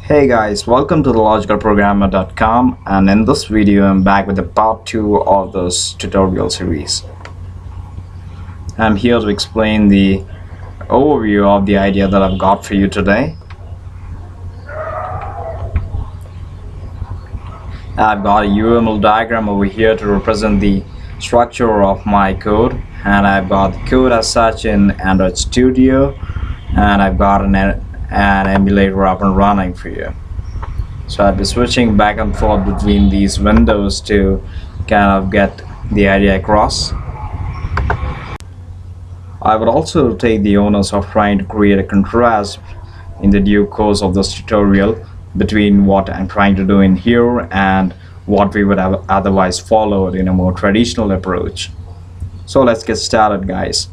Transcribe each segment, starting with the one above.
Hey guys, welcome to the logicalprogrammer.com, and in this video I'm back with the part 2 of this tutorial series. I'm here to explain the overview of the idea that I've got for you today. I've got a UML diagram over here to represent the structure of my code, and I've got the code as such in Android Studio, and I've got an emulator up and running for you. So I'll be switching back and forth between these windows to kind of get the idea across. I would also take the onus of trying to create a contrast in the due course of this tutorial between what I'm trying to do in here and what we would have otherwise followed in a more traditional approach. So let's get started, guys.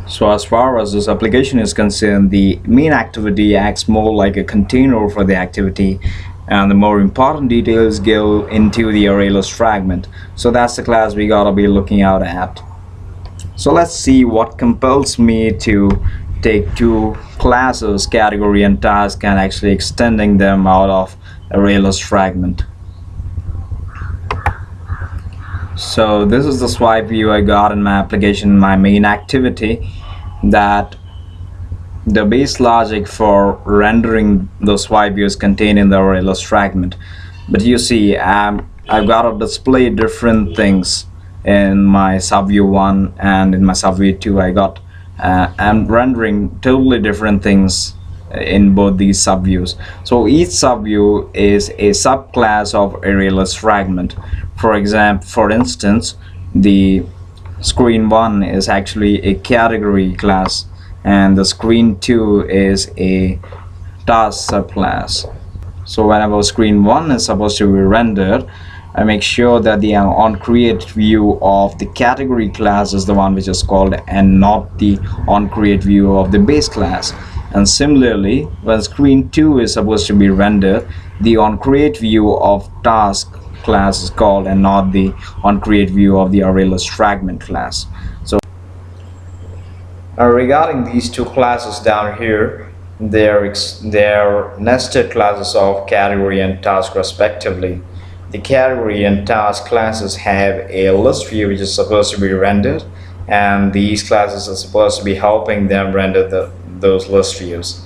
So as far as this application is concerned, the main activity acts more like a container for the activity, and the more important details go into the ArrayList fragment. So that's the class we gotta be looking out at. So let's see what compels me to take two classes, category and task, and actually extending them out of ArrayList fragment. So this is the swipe view I got in my application, my main activity, that the base logic for rendering the swipe views contained in the ArrayList fragment. But you see, I've got to display different things in my subview 1 and in my subview 2. I'm rendering totally different things in both these subviews. So each subview is a subclass of ArrayList fragment. For instance, the screen 1 is actually a category class, and the screen 2 is a task subclass. So whenever screen 1 is supposed to be rendered, I make sure that the onCreate view of the category class is the one which is called, and not the onCreate view of the base class. And similarly, when screen 2 is supposed to be rendered, the onCreate view of task class is called, and not the onCreate view of the ArrayList fragment class. So regarding these two classes down here, they're nested classes of category and task respectively. The category and task classes have a list view which is supposed to be rendered, and these classes are supposed to be helping them render those list views.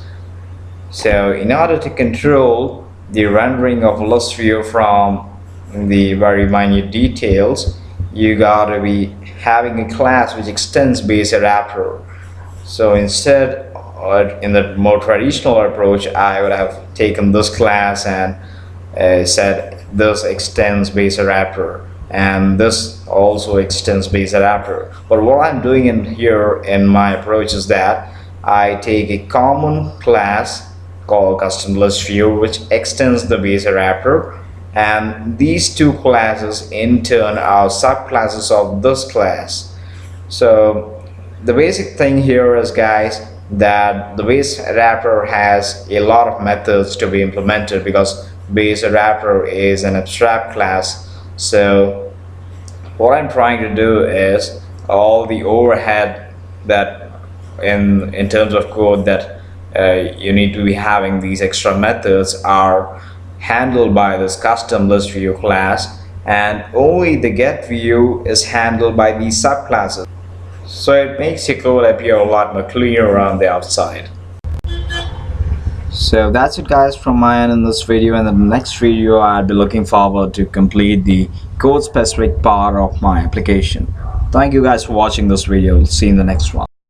So in order to control the rendering of list view from the very minute details, you gotta be having a class which extends base adapter. So instead, in the more traditional approach, I would have taken this class and said this extends base adapter, and this also extends base adapter. But what I'm doing in here in my approach is that I take a common class called custom list view which extends the base adapter, and these two classes in turn are subclasses of this class. So the basic thing here is, guys, that the base adapter has a lot of methods to be implemented, because base adapter is an abstract class. So what I'm trying to do is all the overhead that in terms of code that you need to be having these extra methods are handled by this custom list view class, and only the get view is handled by these subclasses. So it makes your code appear a lot more cleaner on the outside. So that's it, guys, from my end in this video, and in the next video I'll be looking forward to complete the code specific part of my application. Thank you guys for watching this video. See you in the next one.